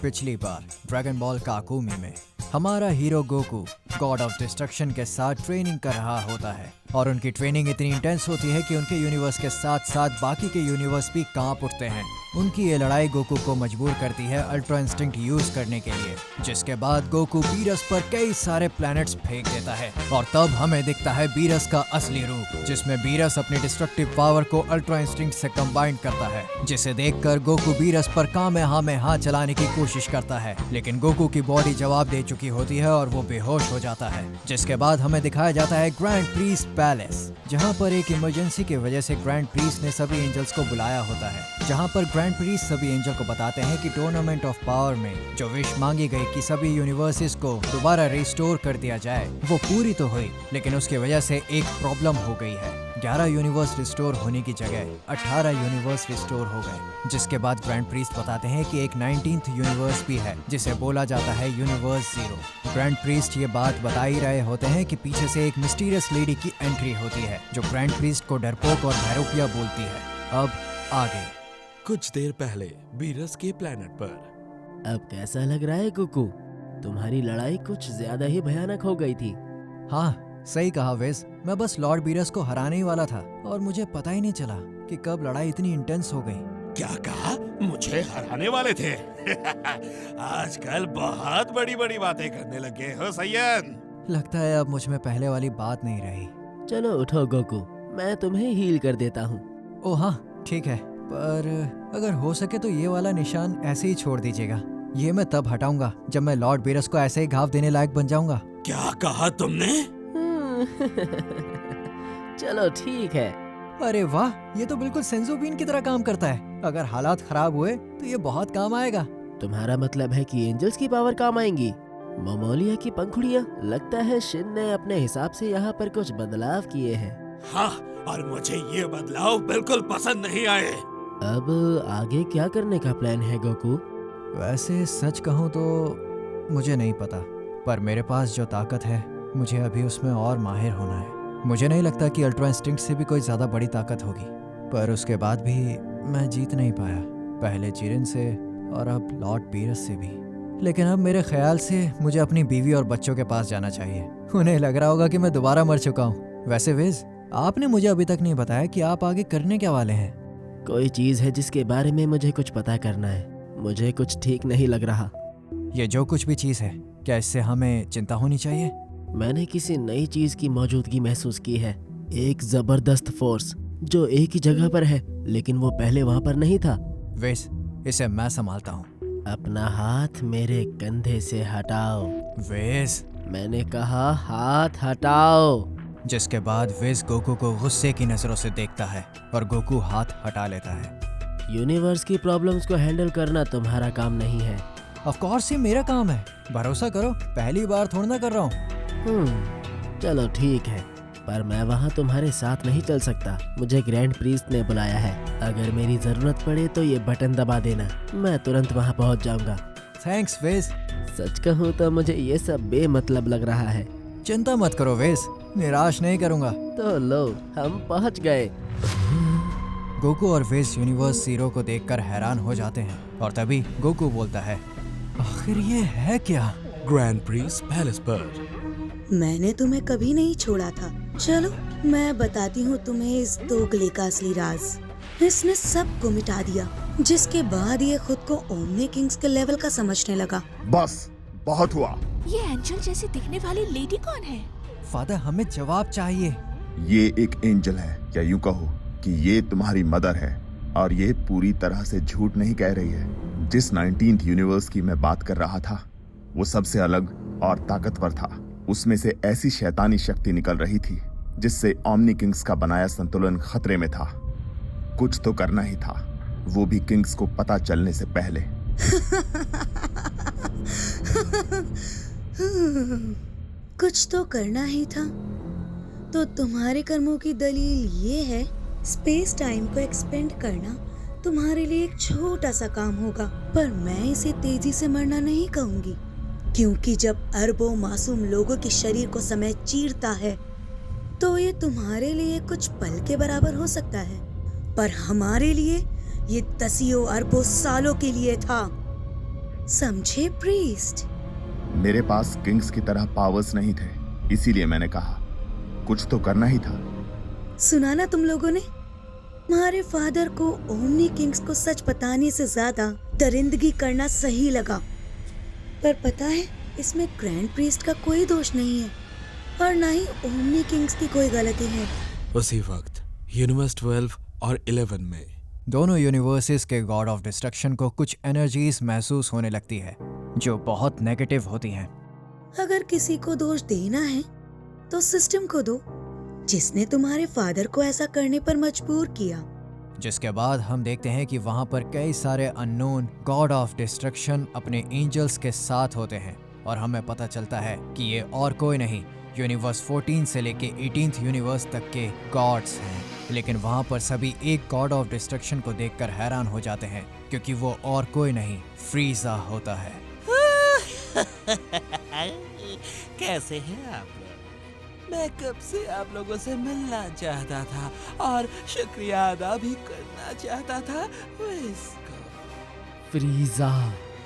पिछली बार dragon ball काकुमी में हमारा hero Goku God of destruction के साथ ट्रेनिंग कर रहा होता है और उनकी ट्रेनिंग इतनी इंटेंस होती है कि उनके यूनिवर्स के साथ साथ बाकी के यूनिवर्स भी कांप उठते हैं। उनकी ये लड़ाई गोकू को मजबूर करती है अल्ट्रा इंस्टिंक्ट यूज करने के लिए, जिसके बाद गोकू बीरस पर कई सारे प्लैनेट्स फेंक देता है और तब हमें दिखता है बीरस का असली रूप, जिसमें बीरस अपनी डिस्ट्रक्टिव पावर को अल्ट्रा इंस्टिंक्ट से कंबाइन करता है, जिसे देखकर गोकू बीरस पर कामेहामेहा चलाने की कोशिश करता है, लेकिन गोकू की बॉडी जवाब दे चुकी होती है और वो बेहोश हो जाता है। जिसके बाद हमें दिखाया जाता है ग्रैंड प्रीस्ट पैलेस, जहाँ पर एक इमरजेंसी की वजह से ग्रैंड प्रीस्ट ने सभी एंजल्स को बुलाया होता है, जहाँ पर ग्रैंड प्रीस्ट सभी एंजल को बताते हैं कि टूर्नामेंट ऑफ पावर में जो विश मांगी गई कि सभी यूनिवर्सेस को दोबारा रिस्टोर कर दिया जाए वो पूरी तो हुई, लेकिन उसकी वजह से एक प्रॉब्लम हो गई है। 11 यूनिवर्स रिस्टोर होने की जगह 18 यूनिवर्स रिस्टोर हो गए, जिसके बाद ग्रैंड प्रीस्ट बताते हैं कि एक 19th यूनिवर्स भी है जिसे बोला जाता है यूनिवर्स जीरो। ग्रैंड प्रीस्ट ये बात बता ही रहे होते हैं कि पीछे से एक मिस्टीरियस लेडी की एंट्री होती है जो ग्रैंड प्रीस्ट को डरपोक और भैरूपिया बोलती है। अब आगे कुछ देर पहले बीरस के प्लेनेट पर। अब कैसा लग रहा है गोकू? तुम्हारी लड़ाई कुछ ज्यादा ही भयानक हो गई थी। हाँ सही कहा वेस, मैं बस लॉर्ड बीरस को हराने ही वाला था और मुझे पता ही नहीं चला कि कब लड़ाई इतनी इंटेंस हो गई। क्या कहा? मुझे हराने वाले थे? आजकल बहुत बड़ी बड़ी बातें करने लगे हो सैयद। लगता है अब मुझ में पहले वाली बात नहीं रही। चलो उठो गोकू, मैं तुम्हें हील कर देता हूँ। ओह हाँ ठीक है, पर अगर हो सके तो ये वाला निशान ऐसे ही छोड़ दीजिएगा। ये मैं तब हटाऊंगा जब मैं लॉर्ड बीरस को ऐसे ही घाव देने लायक बन जाऊंगा। क्या कहा तुमने? चलो ठीक है। अरे वाह, ये तो बिल्कुल सेंसोबीन की तरह काम करता है। अगर हालात खराब हुए तो ये बहुत काम आएगा। तुम्हारा मतलब है कि एंजल्स की पावर काम आएंगी? मोमोलिया की पंखुड़ियाँ, लगता है शिन ने अपने हिसाब से यहाँ पर कुछ बदलाव किए हैं। हाँ, और मुझे ये बदलाव बिल्कुल पसंद नहीं आए। अब आगे क्या करने का प्लान है गोकू? वैसे सच कहूँ तो मुझे नहीं पता, पर मेरे पास जो ताकत है मुझे अभी उसमें और माहिर होना है। मुझे नहीं लगता कि अल्ट्रा इंस्टिंक्ट से भी कोई ज्यादा बड़ी ताकत होगी, पर उसके बाद भी मैं जीत नहीं पाया, पहले जिरिन से और अब लॉर्ड बीरस से भी। लेकिन अब मेरे ख्याल से मुझे अपनी बीवी और बच्चों के पास जाना चाहिए। उन्हें लग रहा होगा कि मैं दोबारा मर चुका हूँ। वैसे वेज, आपने मुझे अभी तक नहीं बताया कि आप आगे करने क्या वाले हैं। कोई चीज है जिसके बारे में मुझे कुछ पता करना है। मुझे कुछ ठीक नहीं लग रहा। ये जो कुछ भी चीज है, क्या इससे हमें चिंता होनी चाहिए? मैंने किसी नई चीज की मौजूदगी महसूस की है। एक जबरदस्त फोर्स जो एक ही जगह पर है, लेकिन वो पहले वहाँ पर नहीं था। वेस, इसे मैं संभालता हूँ। अपना हाथ मेरे कंधे से हटाओ। वेस, मैंने कहा हाथ हटाओ। जिसके बाद वेस गोकू को गुस्से की नजरों से देखता है और गोकू हाथ हटा लेता है। यूनिवर्स की प्रॉब्लम्स को हैंडल करना तुम्हारा काम नहीं है। ऑफ कोर्स ये मेरा काम है, भरोसा करो, पहली बार थोड़ा ना कर रहा हूँ। चलो ठीक है, पर मैं वहाँ तुम्हारे साथ नहीं चल सकता। मुझे ग्रैंड प्रीस्ट ने बुलाया है। अगर मेरी जरूरत पड़े तो ये बटन दबा देना, मैं तुरंत वहाँ पहुँच जाऊंगा। थैंक्स वेस। सच कहूँ तो मुझे ये सब बेमतलब लग रहा है। चिंता मत करो वेस, निराश नहीं करूंगा। तो लो, हम पहुँच गए। गोकू और वेस यूनिवर्स जीरो को देखकर हैरान हो जाते हैं और तभी गोकू बोलता है, आखिर ये है क्या? ग्रैंड प्रीस्ट पैलेस पर। मैंने तुम्हें कभी नहीं छोड़ा था। चलो मैं बताती हूँ तुम्हें इस दोगले का असली राज। इसने सबको मिटा दिया, जिसके बाद ये खुद को ओमनी किंग्स के लेवल का समझने लगा। बस बहुत हुआ। ये एंजल जैसे दिखने वाली लेडी कौन है? फादर, हमें जवाब चाहिए। ये एक एंजल है, या यूं कहो कि ये तुम्हारी मदर है, और ये पूरी तरह से झूठ नहीं कह रही है। जिस 19th यूनिवर्स की मैं बात कर रहा था वो सबसे अलग और ताकतवर था। उसमें से ऐसी शैतानी शक्ति निकल रही थी जिससे ओमनी किंग्स का बनाया संतुलन खतरे में था। कुछ तो करना ही था, वो भी किंग्स को पता चलने से पहले। कुछ तो करना ही था, तो तुम्हारे कर्मों की दलील ये है, स्पेस टाइम को एक्सपेंड करना तुम्हारे लिए एक छोटा सा काम होगा, पर मैं इसे तेजी से मरना नहीं कहूंगी, क्योंकि जब अरबों मासूम लोगों के शरीर को समय चीरता है तो ये तुम्हारे लिए कुछ पल के बराबर हो सकता है, पर हमारे लिए ये दसियों अरबों सालों के लिए था। समझे प्रीस्ट? मेरे पास किंग्स की तरह पावर्स नहीं थे, इसीलिए मैंने कहा कुछ तो करना ही था। सुना ना तुम लोगों ने? तुम्हारे फादर को ओमनी किंग्स को सच बताने से ज्यादा दरिंदगी करना सही लगा। पर पता है, इसमें ग्रैंड प्रीस्ट का कोई दोष नहीं है और ना ही ओमनी किंग्स की कोई गलती है। उसी वक्त यूनिवर्स 12 और 11 में दोनों यूनिवर्सेस के गॉड ऑफ डिस्ट्रक्शन को कुछ एनर्जीज महसूस होने लगती है जो बहुत नेगेटिव होती हैं। अगर किसी को दोष देना है तो सिस्टम को दो, जिसने तुम्हारे फादर को ऐसा करने पर मजबूर किया। जिसके बाद हम देखते हैं कि वहां पर कई सारे अननोन गॉड ऑफ डिस्ट्रक्शन अपने एंजल्स के साथ होते हैं और हमें पता चलता है कि ये और कोई नहीं, यूनिवर्स 14 से लेके 18th यूनिवर्स तक के गॉड्स हैं। लेकिन वहां पर सभी एक गॉड ऑफ डिस्ट्रक्शन को देखकर हैरान हो जाते हैं क्योंकि वो और कोई नहीं, फ्रीजा होता है। कैसे हैं आप लोग? मैं कब से आप लोगों से मिलना चाहता था और शुक्रिया अदा भी करना चाहता था इसका। फ्रीजा,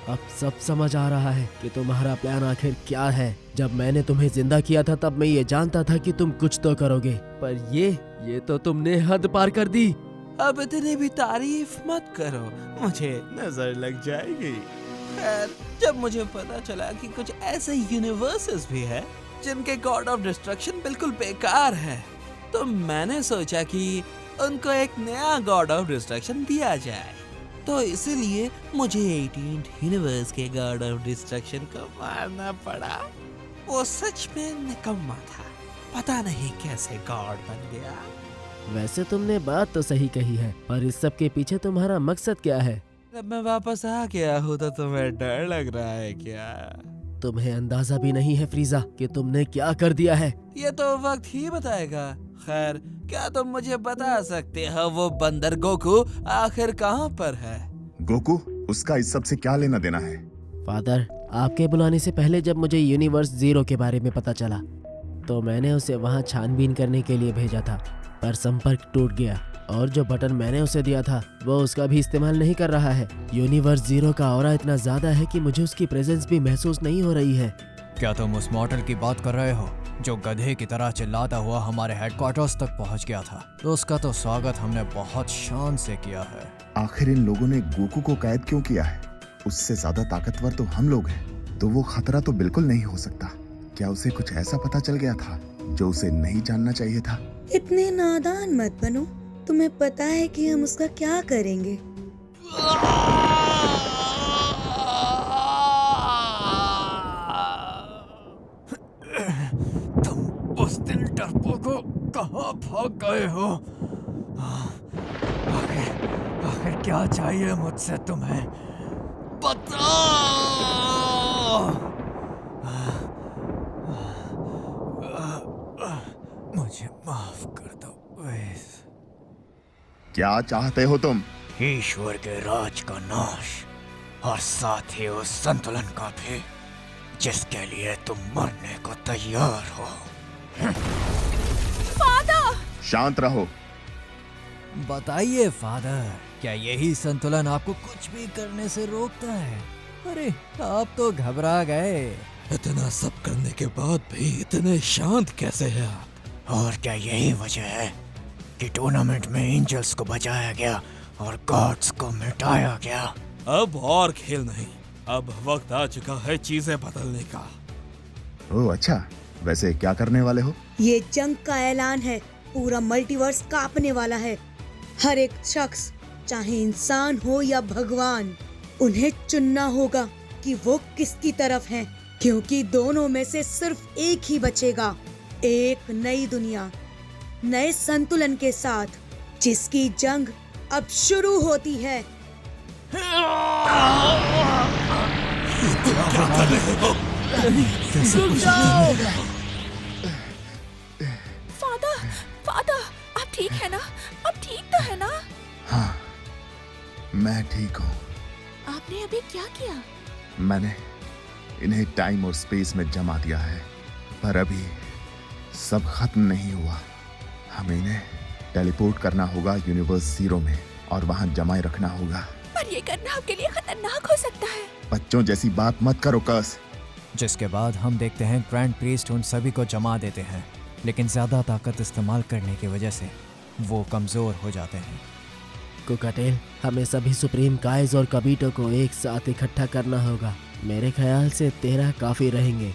अब सब समझ आ रहा है कि तुम्हारा प्लान आखिर क्या है। जब मैंने तुम्हें जिंदा किया था तब मैं ये जानता था कि तुम कुछ तो करोगे, पर ये तो तुमने हद पार कर दी। अब इतनी भी तारीफ मत करो, मुझे नजर लग जाएगी। खैर, जब मुझे पता चला कि कुछ ऐसे यूनिवर्सेस भी हैं जिनके गॉड ऑफ डिस्ट्रक्शन बिल्कुल बेकार है, तो मैंने सोचा कि उनको एक नया गॉड ऑफ डिस्ट्रक्शन दिया जाए। तो इसीलिए मुझे 18th यूनिवर्स के गॉड ऑफ डिस्ट्रक्शन को मारना पड़ा। वो सच में निकम्मा था, पता नहीं कैसे गॉड बन गया। वैसे तुमने बात तो सही कही है, पर इस सब के पीछे तुम्हारा मकसद क्या है? जब मैं वापस आ गया हूँ तो तुम्हें डर लग रहा है क्या? तुम्हें अंदाजा भी नहीं है फ्रीजा कि तुमने क्या कर दिया है। ये तो वक्त ही बताएगा। खैर, क्या तुम मुझे बता सकते हो वो बंदर गोकू आखिर कहाँ पर है? गोकू, उसका इस सब से क्या लेना देना है? फादर, आपके बुलाने से पहले जब मुझे यूनिवर्स 0 के बारे में पता चला तो मैंने उसे वहां छानबीन करने के लिए भेजा था, पर संपर्क टूट गया और जो बटन मैंने उसे दिया था वो उसका भी इस्तेमाल नहीं कर रहा है। यूनिवर्स 0 का ऑरा इतना ज्यादा है कि मुझे उसकी प्रेजेंस भी महसूस नहीं हो रही है। क्या तुम उस मॉडल की बात कर रहे हो जो गधे की तरह चिल्लाता हुआ हमारे हेडक्वार्टर्स तक पहुंच गया था? तो उसका तो स्वागत हमने बहुत शान से किया है। आखिर इन लोगों ने गोकू को कैद क्यों किया है? उससे ज्यादा ताकतवर तो हम लोग हैं, तो वो खतरा तो बिल्कुल नहीं हो सकता। क्या उसे कुछ ऐसा पता चल गया था जो उसे नहीं जानना चाहिए था? इतने नादान मत बनो, तुम्हें पता है कि हम उसका क्या करेंगे। तुम उस दिन टर्बो को कहाँ भाग गए हो? आखिर क्या चाहिए मुझसे तुम्हें? बताओ। मुझे माफ कर दो वेस। क्या चाहते हो तुम? ईश्वर के राज का नाश और साथ ही उस संतुलन का भी जिसके लिए तुम मरने को तैयार हो। शांत रहो। बताइए फादर, क्या यही संतुलन आपको कुछ भी करने से रोकता है? अरे आप तो घबरा गए। इतना सब करने के बाद भी इतने शांत कैसे हैं आप? और क्या यही वजह है कि टूर्नामेंट में एंजल्स को बचाया गया और गॉड्स को मिटाया गया? अब और खेल नहीं, अब वक्त आ चुका है चीजें बदलने का। ओह अच्छा, वैसे क्या करने वाले हो? ये जंग का ऐलान है, पूरा मल्टीवर्स कांपने वाला है। हर एक शख्स, चाहे इंसान हो या भगवान, उन्हें चुनना होगा कि वो किसकी तरफ हैं, क्योंकि दोनों में से सिर्फ एक ही बचेगा। एक नई दुनिया, नए संतुलन के साथ, जिसकी जंग अब शुरू होती है। फादर, आप ठीक है ना? आप ठीक तो है ना? हाँ, मैं ठीक हूँ। आपने अभी क्या किया? मैंने इन्हें टाइम और स्पेस में जमा दिया है, पर अभी सब खत्म नहीं हुआ। हमें इन्हें टेलीपोर्ट करना होगा यूनिवर्स 0 में और वहां जमाए रखना होगा। पर ये करना आपके लिए खतरनाक हो सकता है। बच्चों जैसी बात मत करो कस। जिसके बाद हम देखते हैं ग्रैंड प्रीस्ट उन सभी को जमा देते हैं, लेकिन ज़्यादा ताकत इस्तेमाल करने की वजह से वो कमज़ोर हो जाते हैं। कुकाटेल, हमें सभी सुप्रीम काइज और कबीटो को एक साथ इकट्ठा करना होगा। मेरे ख्याल से 13 काफ़ी रहेंगे।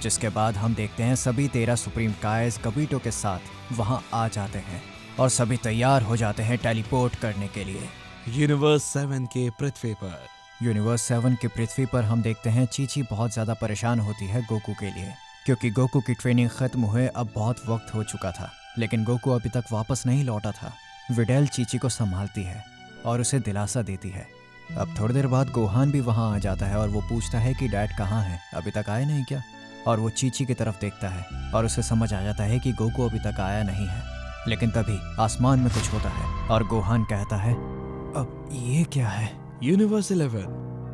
जिसके बाद हम देखते हैं सभी 13 सुप्रीम काइज कबीटो के साथ वहाँ आ जाते हैं और सभी तैयार हो जाते हैं टेलीपोर्ट करने के लिए। यूनिवर्स 7 के पृथ्वी पर यूनिवर्स 7 की पृथ्वी पर हम देखते हैं चीची बहुत ज़्यादा परेशान होती है गोकू के लिए, क्योंकि गोकू की ट्रेनिंग खत्म हुए अब बहुत वक्त हो चुका था, लेकिन गोकू अभी तक वापस नहीं लौटा था। विडेल चीची को संभालती है और उसे दिलासा देती है। अब थोड़ी देर बाद गोहान भी वहाँ आ जाता है और वो पूछता है कि डैड कहाँ है, अभी तक आए नहीं क्या? और वो चीची की तरफ देखता है और उसे समझ आ जाता है कि गोकू अभी तक आया नहीं है। लेकिन तभी आसमान में कुछ होता है और गोहान कहता है, अब ये क्या है? यूनिवर्स 11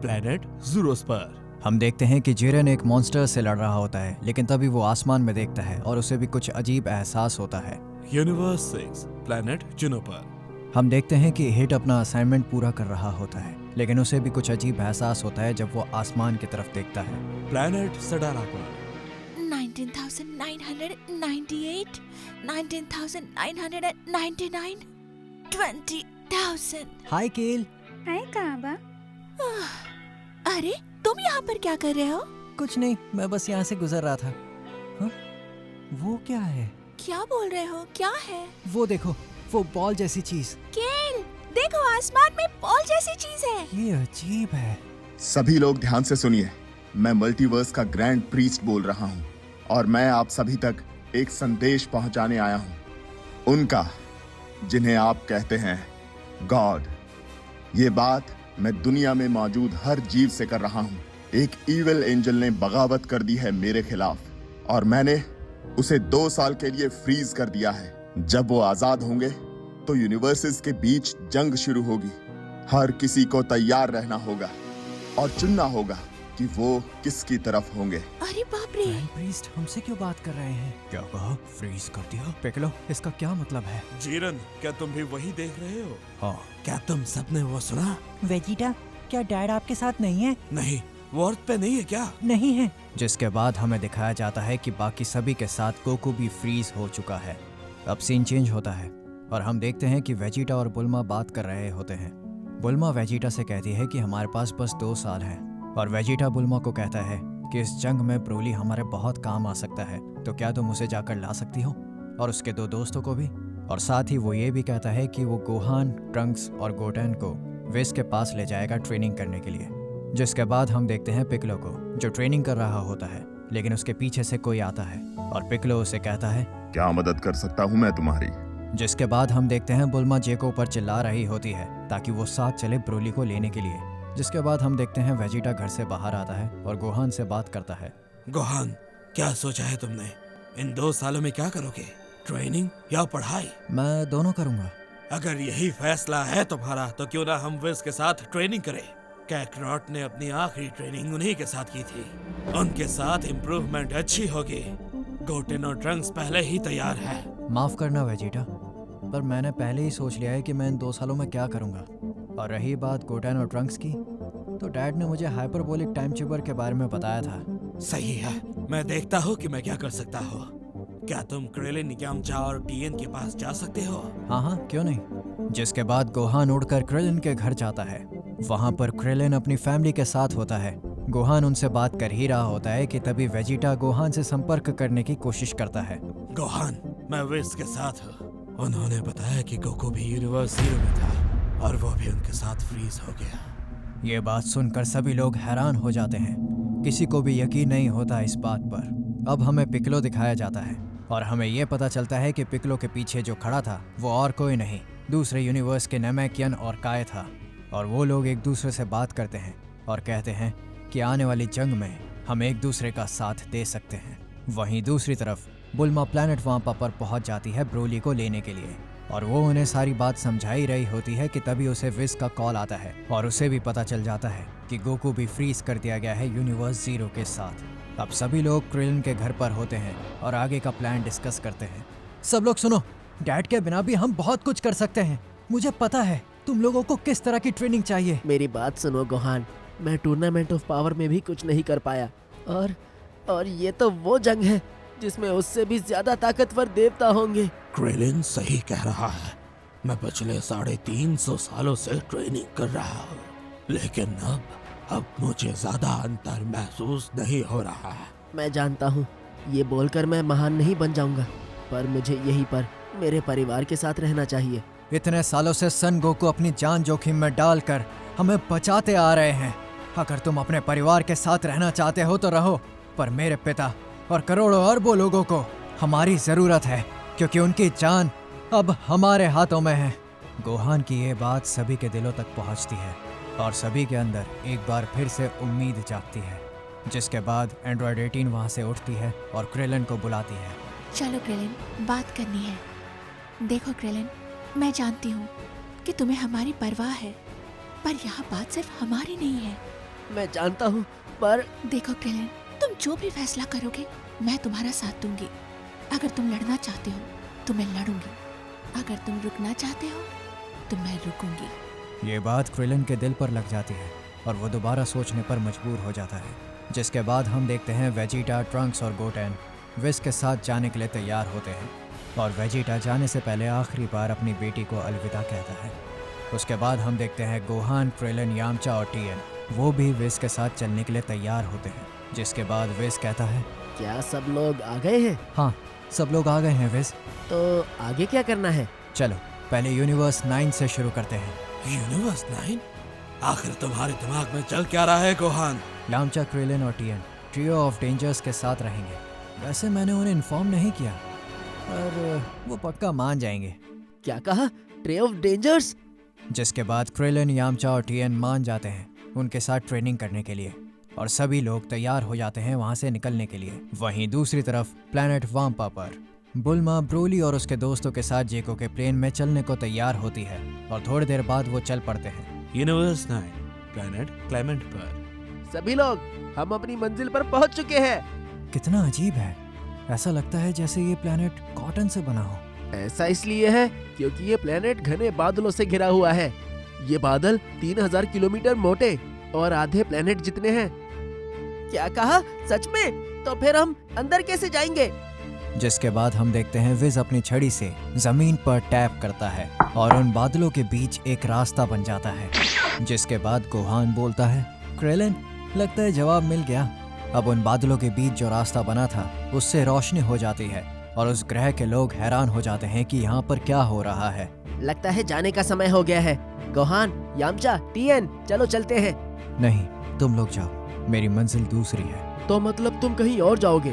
प्लेनेट ज़ूरोस पर हम देखते हैं कि जिरेन एक मॉन्स्टर से लड़ रहा होता है, लेकिन तभी वो आसमान में देखता है और उसे भी कुछ अजीब एहसास होता है। यूनिवर्स 6 प्लेनेट जुनो पर हम देखते हैं कि हिट अपना असाइनमेंट पूरा कर रहा होता है, लेकिन उसे भी कुछ अजीब एहसास होता है जब वो आसमान की तरफ देखता है। प्लेनेट सडारा पर 19,998, 19,999, 20,000। हाय केल। हाय काबा। अरे तुम यहाँ पर क्या कर रहे हो? कुछ नहीं, मैं बस यहाँ से गुजर रहा था। हाँ? वो क्या है? क्या बोल रहे हो? क्या है? वो देखो, वो बॉल जैसी चीज। केल, देखो आसमान में बॉल जैसी चीज है। ये अजीब है। सभी लोग ध्यान से सुनिए, मैं मल्टीवर्स का ग्रैंड प्रीस्ट बोल रहा हूँ और मैं आप सभी तक एक संदेश पहुँचाने आया हूँ, उनका, जिन्हें आप कहते हैं गॉड। ये बात मैं दुनिया में मौजूद हर जीव से कर रहा हूँ। एक ईविल एंजल ने बगावत कर दी है मेरे खिलाफ और मैंने उसे 2 साल के लिए फ्रीज कर दिया है। जब वो आजाद होंगे तो यूनिवर्सेस के बीच जंग शुरू होगी। हर किसी को तैयार रहना होगा और चुनना होगा कि वो किसकी तरफ होंगे। अरे बाप रे! ग्रैंड प्रीस्ट हमसे क्यों बात कर रहे हैं? क्या कहा? फ्रीज कर दिया? पिकलो, इसका क्या मतलब है? जीरन, क्या तुम भी वही देख रहे हो? हाँ। क्या तुम सबने वो सुना? वेजिटा, क्या डैड आपके साथ नहीं है? नहीं, वो अर्थ पे नहीं है क्या? नहीं है। जिसके बाद हमें दिखाया जाता है कि बाकी सभी के साथ गोकू भी फ्रीज हो चुका है। अब सीन चेंज होता है और हम देखते हैं कि वेजिटा और बुल्मा बात कर रहे होते हैं। बुल्मा वेजिटा से कहती है कि हमारे पास बस 2 साल है और वेजिटा बुल्मा को कहता है कि इस जंग में ब्रोली हमारे बहुत काम आ सकता है, तो क्या तुम उसे जाकर ला सकती हो और उसके 2 दोस्तों को भी। और साथ ही वो ये भी कहता है कि वो गोहान, ट्रंक्स और गोटेन को विस के पास ले जाएगा ट्रेनिंग करने के लिए। जिसके बाद हम देखते हैं पिकलो को, जो ट्रेनिंग कर रहा होता है, लेकिन उसके पीछे से कोई आता है और पिकलो उसे कहता है, क्या मदद कर सकता हूँ मैं तुम्हारी? जिसके बाद हम देखते हैं बुल्मा जेको पर चिल्ला रही होती है ताकि वो साथ चले ब्रोली को लेने के लिए। जिसके बाद हम देखते हैं वेजिटा घर से बाहर आता है और गोहान से बात करता है। गोहान, क्या सोचा है तुमने? इन 2 सालों में क्या करोगे? ट्रेनिंग या पढ़ाई? मैं दोनों करूँगा। अगर यही फैसला है तुम्हारा तो क्यों ना हम विस के साथ ट्रेनिंग करें। कैकरॉट ने अपनी आखिरी ट्रेनिंग उन्हीं के साथ की थी। उनके साथ इम्प्रूवमेंट अच्छी होगी। गोटेन और ट्रंक्स पहले ही तैयार है। माफ करना वेजिटा, पर मैंने पहले ही सोच लिया है कि मैं इन 2 सालों में क्या करूँगा। और रही बात गोटेन और ट्रंक्स की, तो डैड ने मुझे हाइपरबोलिक टाइम चेम्बर के बारे में बताया था। सही है, मैं देखता हूँ कि मैं क्या कर सकता हूँ। क्या तुम क्रेलिन, यामचा और टीएन के पास जा सकते हो? हाँ हाँ, क्यों नहीं। जिसके बाद गोहान उड़कर क्रेलिन के घर जाता है। वहाँ पर क्रेलिन अपनी फैमिली के साथ होता है। गोहान उनसे बात कर ही रहा होता है कि तभी वेजिटा गोहान से संपर्क करने की कोशिश करता है। गोहान, मैं विस के साथ हूँ। उन्होंने बताया कि गोकू भी यूनिवर्स 0 में था और वो भी उनके साथ फ्रीज हो गया। ये बात सुनकर सभी लोग हैरान हो जाते हैं। किसी को भी यकीन नहीं होता इस बात पर। अब हमें पिकलो दिखाया जाता है और हमें ये पता चलता है कि पिकलो के पीछे जो खड़ा था वो और कोई नहीं, दूसरे यूनिवर्स के नमैकियन और काय था। और वो लोग एक दूसरे से बात करते हैं और कहते हैं कि आने वाली जंग में हम एक दूसरे का साथ दे सकते हैं। वहीं दूसरी तरफ बुल्मा प्लैनेट वाम्पा पर पहुंच जाती है ब्रोली को लेने के लिए और वो उन्हें सारी बात समझाई रही होती है कि तभी उसे विस का कॉल आता है और उसे भी पता चल जाता है कि गोकू भी फ्रीज कर दिया गया है यूनिवर्स 0 के साथ। अब सभी लोग क्रिलिन के घर पर होते हैं और आगे का प्लान डिस्कस करते हैं। सब लोग सुनो, डैड के बिना भी हम बहुत कुछ कर सकते हैं। मुझे पता है तुम लोगों को किस तरह की ट्रेनिंग चाहिए? मेरी बात सुनो गोहान, मैं टूर्नामेंट ऑफ पावर में भी कुछ नहीं कर पाया और ये तो वो जंग है जिसमें उससे भी ज्यादा ताकतवर देवता होंगे। क्रेलिन सही कह रहा है। मैं पिछले 350 सालों से ट्रेनिंग कर रहा हूँ, लेकिन अब मुझे ज्यादा अंतर महसूस नहीं हो रहा है। मैं जानता हूँ ये बोलकर मैं महान नहीं बन जाऊंगा, पर मुझे यहीं पर मेरे परिवार के साथ रहना चाहिए। इतने सालों से सन गोकू अपनी जान जोखिम में डालकर हमें बचाते आ रहे हैं। अगर तुम अपने परिवार के साथ रहना चाहते हो तो रहो, पर मेरे पिता और करोड़ों अरबों लोगों को हमारी जरूरत है, क्योंकि उनकी जान अब हमारे हाथों में है। गोहान की ये बात सभी के दिलों तक पहुंचती है और सभी के अंदर एक बार फिर से उम्मीद जागती है, जिसके बाद एंड्रॉयड 18 वहां से उठती है और क्रेलन को बुलाती है। चलो क्रेलिन, बात करनी है। देखो क्रेलिन, मैं जानती हूँ कि तुम्हें हमारी परवाह है, पर यहाँ बात सिर्फ हमारी नहीं है। मैं जानता हूँ, पर देखो क्रेलिन, तुम जो भी फैसला करोगे मैं तुम्हारा साथ दूंगी। अगर तुम लड़ना चाहते हो तो मैं लड़ूंगी, अगर तुम रुकना चाहते हो तो मैं रुकूंगी। ये बात क्रेलन के दिल पर लग जाती है और वो दोबारा सोचने पर मजबूर हो जाता है, जिसके बाद हम देखते हैं वेजिटा, ट्रंक्स और गोटेन विस के साथ जाने के लिए तैयार होते हैं और वेजिटा जाने से पहले आखिरी बार अपनी बेटी को अलविदा कहता है। उसके बाद हम देखते हैं गोहान, क्रेलन, यामचा और टीएन वो भी विस के साथ चलने के लिए तैयार होते हैं, जिसके बाद विस कहता है, क्या सब लोग आ गए हैं? हाँ, सब लोग आ गए हैं विस। तो आगे क्या करना है? चलो पहले यूनिवर्स 9 से शुरू करते हैं। यूनिवर्स 9? आखिर तुम्हारे दिमाग में चल क्या रहा है गोहान? यामचा, क्रेलन और टीएन ट्रियो ऑफ डेंजर्स के साथ रहेंगे। वैसे मैंने उन्हें इन्फॉर्म नहीं किया, पर वो पक्का मान जाएंगे। क्या कहा? Tray of dangers? जिसके बाद क्रेलन, यामचा और टीएन मान जाते हैं उनके साथ ट्रेनिंग करने के लिए और सभी लोग तैयार हो जाते हैं वहां से निकलने के लिए। वहीं दूसरी तरफ प्लैनेट वाम्पा पर बुल्मा, ब्रोली और उसके दोस्तों के साथ जेको के प्लेन में चलने को तैयार होती है और थोड़ी देर बाद वो चल पड़ते हैं। यूनिवर्स 9, प्लैनेट क्लेमेंट पर। सभी लोग, हम अपनी मंजिल पर पहुंच चुके हैं। कितना अजीब है, ऐसा लगता है जैसे ये प्लैनेट कॉटन से बना हो। ऐसा इसलिए है क्योंकि ये प्लेनेट घने बादलों से घिरा हुआ है। ये बादल 3000 किलोमीटर मोटे और आधे प्लेनेट जितने हैं। क्या कहा? सच में? तो फिर हम अंदर कैसे जाएंगे? जिसके बाद हम देखते हैं विज अपनी छड़ी से जमीन पर टैप करता है और उन बादलों के बीच एक रास्ता बन जाता है। जिसके बाद गोहान बोलता है, क्रेलन, लगता है जवाब मिल गया। अब उन बादलों के बीच जो रास्ता बना था उससे रोशनी हो जाती है और उस ग्रह के लोग हैरान हो जाते हैं कि यहाँ पर क्या हो रहा है। लगता है जाने का समय हो गया है। गोहान, यामचा, टीएन, चलो चलते हैं। नहीं, तुम लोग जाओ, मेरी मंजिल दूसरी है। तो मतलब तुम कहीं और जाओगे?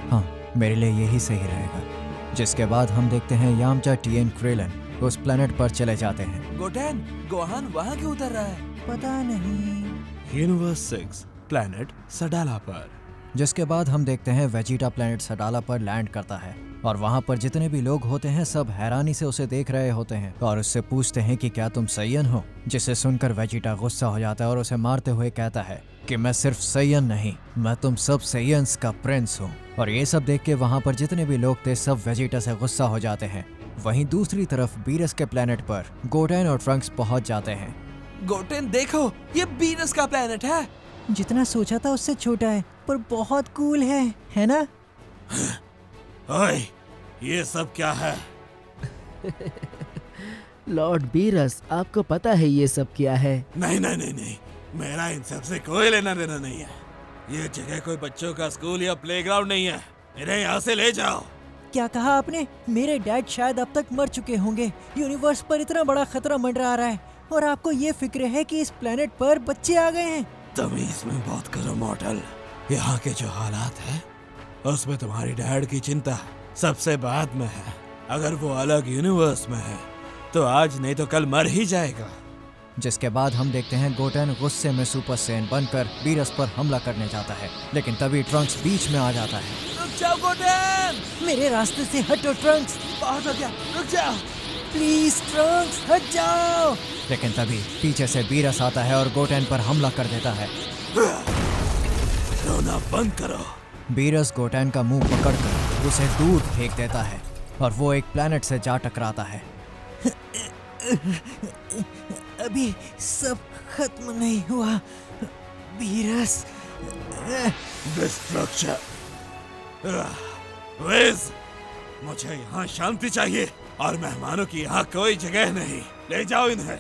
हाँ, मेरे लिए यही सही रहेगा। जिसके बाद हम देखते हैं यामचा, टीएन, क्रेलन उस प्लेनेट पर चले जाते हैं। गोटेन, गोहान वहाँ क्यों उतर रहा है? पता नहीं। यूनिवर्स 6, प्लैनेट सडाला पर। जिसके बाद हम देखते हैं वेजिटा प्लेनेट सडाला पर लैंड करता है और वहाँ पर जितने भी लोग होते हैं सब हैरानी से उसे देख रहे होते हैं और उससे पूछते हैं कि क्या तुम सैयन हो। जिसे सुनकर वेजिटा गुस्सा हो जाता है और उसे मारते हुए कहता है कि मैं सिर्फ सैयन नहीं, मैं तुम सब सैयन्स का प्रिंस हूँ। और ये सब देख के वहाँ पर जितने भी लोग थे सब वेजिटा से गुस्सा हो जाते हैं। वहीं दूसरी तरफ बीरस के प्लेनेट पर गोटेन और ट्रंक्स पहुँच जाते हैं। गोटेन देखो, ये बीनस का प्लेनेट है। जितना सोचा था उससे छोटा है, पर बहुत कूल है ना? ओए, ये सब क्या है? लॉर्ड बीरस, आपको पता है ये सब क्या है? नहीं नहीं नहीं नहीं, मेरा इन सब से कोई लेना देना नहीं है। ये जगह कोई बच्चों का स्कूल या प्लेग्राउंड नहीं है। इन्हें यहाँ से ले जाओ। क्या कहा आपने? मेरे डैड शायद अब तक मर चुके होंगे। यूनिवर्स पर इतना बड़ा खतरा मंडरा रहा है और आपको ये फिक्र है कि इस प्लेनेट पर बच्चे आ गए हैं। तमीज में बात करो मॉडल। यहाँ के जो हालात है उसमें तुम्हारी डैड की चिंता सबसे बाद में है। अगर वो अलग यूनिवर्स में है तो आज नहीं तो कल मर ही जाएगा। जिसके बाद हम देखते हैं गोटेन गुस्से में सुपर सैयन बनकर बीरस पर हमला करने जाता है, लेकिन तभी ट्रंक्स बीच में आ जाता है। रुक जाओ गोटेन! मेरे रास्ते से हटो ट्रंक्स, बहुत हो गया, रुक जाओ। प्लीज ट्रंक्स हट जाओ। लेकिन तभी पीछे से बीरस आता है और गोटेन पर हमला कर देता है। रोना बंद करो। बीरस गोटेन का मुंह पकड़कर उसे दूर फेंक देता है और वो एक प्लेनेट से जा टकराता है। अभी सब खत्म नहीं हुआ बीरस। डिस्ट्रक्शन। विज, मुझे यहाँ शांति चाहिए और मेहमानों की यहाँ कोई जगह नहीं। ले जाओ इन्हें।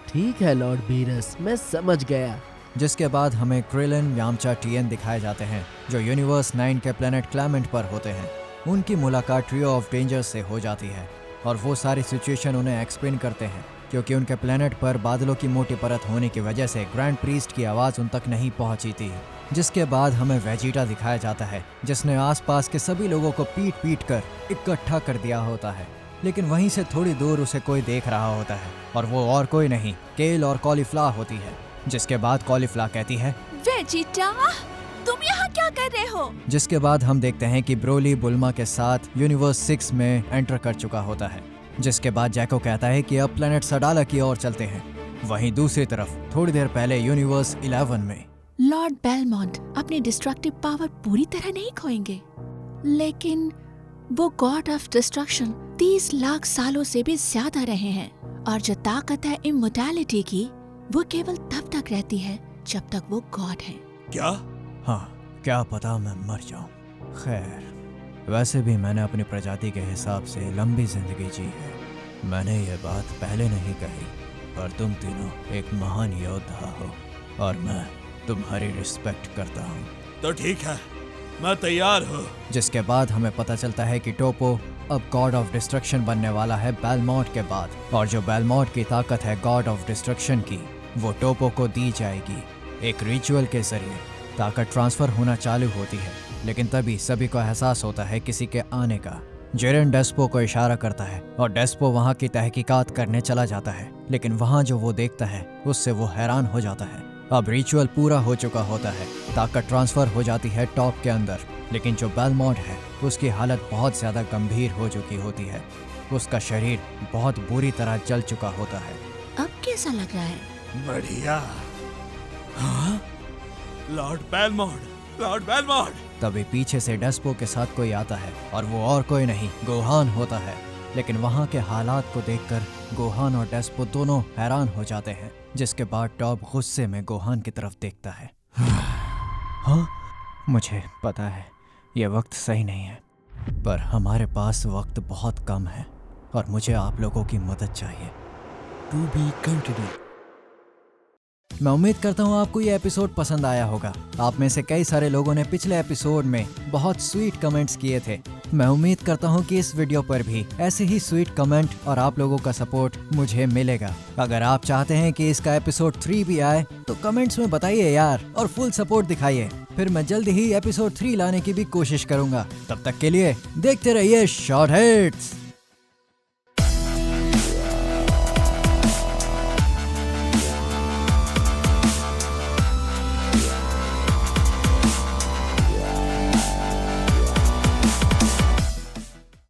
ठीक है लॉर्ड बीरस, मैं समझ गया। जिसके बाद हमें क्रिलिन, यामचा, टीएन दिखाए जाते हैं जो यूनिवर्स 9 के प्लेनेट क्लेमेंट पर होते हैं। उनकी मुलाकात ट्रियो ऑफ डेंजर से हो जाती है और वो सारी सिचुएशन उन्हें एक्सप्लेन करते हैं क्योंकि उनके प्लेनेट पर बादलों की मोटी परत होने की वजह से ग्रैंड प्रीस्ट की आवाज़ उन तक नहीं पहुंची थी। जिसके बाद हमें वेजिटा दिखाया जाता है जिसने आसपास के सभी लोगों को पीट पीट कर इकट्ठा कर दिया होता है, लेकिन वहीं से थोड़ी दूर उसे कोई देख रहा होता है और वो और कोई नहीं केल और कॉलीफ्ला होती है। जिसके बाद कॉलीफ्ला कहती है, वेजिटा, तुम यहाँ क्या कर रहे हो? जिसके बाद हम देखते हैं कि ब्रोली बुल्मा के साथ यूनिवर्स 6 में एंटर कर चुका होता है। जिसके बाद जैको कहता है कि अब प्लेनेट सडाला की ओर चलते हैं। वहीं दूसरी तरफ थोड़ी देर पहले यूनिवर्स 11 में लॉर्ड बेलमोंट अपनी डिस्ट्रक्टिव पावर पूरी तरह नहीं खोएंगे, लेकिन वो गॉड ऑफ डिस्ट्रक्शन 30 लाख सालों से भी ज्यादा रहे हैं और जो ताकत है इमोर्टैलिटी की वो केवल तब तक रहती है जब तक वो गॉड है। क्या? हाँ, क्या पता मैं मर जाऊं। खैर, वैसे भी मैंने अपनी प्रजाति के हिसाब से लंबी जिंदगी जी है। मैंने ये बात पहले नहीं कही, पर तुम तीनों एक महान योद्धा हो और मैं तुम्हारी रिस्पेक्ट करता हूँ। तो ठीक है, मैं तैयार हूँ। जिसके बाद हमें पता चलता है कि टोपो अब गॉड ऑफ डिस्ट्रक्शन बनने वाला है बेलमोंट के बाद, और जो बेलमोंट की ताकत है गॉड ऑफ डिस्ट्रक्शन की वो टोपो को दी जाएगी। एक रिचुअल के जरिए ताकत ट्रांसफर होना चालू होती है, लेकिन तभी सभी को एहसास होता है किसी के आने का। जेरन डेस्पो को इशारा करता है और डेस्पो वहाँ की तहकीकात करने चला जाता है, लेकिन वहाँ जो वो देखता है उससे वो हैरान हो जाता है। अब रिचुअल पूरा हो चुका होता है, ताकत ट्रांसफर हो जाती है टॉप के अंदर, लेकिन जो बेलमोंट है उसकी हालत बहुत ज़्यादा गंभीर हो चुकी होती है। उसका शरीर बहुत बुरी तरह जल चुका होता है। अब कैसा लग रहा है? बढ़िया। हाँ? Lord Belmont, Lord Belmont. तभी पीछे से डेस्पो के साथ कोई आता है और वो और कोई नहीं गोहान होता है, लेकिन वहाँ के हालात को देखकर गोहान और डेस्पो दोनों हैरान हो जाते हैं। जिसके बाद टॉप गुस्से में गोहान की तरफ देखता है। हाँ, मुझे पता है ये वक्त सही नहीं है, पर हमारे पास वक्त बहुत कम है और मुझे आप लोगों की मदद चाहिए। To be continued. मैं उम्मीद करता हूँ आपको ये एपिसोड पसंद आया होगा। आप में से कई सारे लोगों ने पिछले एपिसोड में बहुत स्वीट कमेंट्स किए थे। मैं उम्मीद करता हूँ कि इस वीडियो पर भी ऐसे ही स्वीट कमेंट और आप लोगों का सपोर्ट मुझे मिलेगा। अगर आप चाहते हैं कि इसका एपिसोड 3 भी आए तो कमेंट्स में बताइए यार, और फुल सपोर्ट दिखाइए। फिर मैं जल्दी ही एपिसोड 3 लाने की भी कोशिश करूंगा। तब तक के लिए देखते रहिए शॉर्ट हिट्स।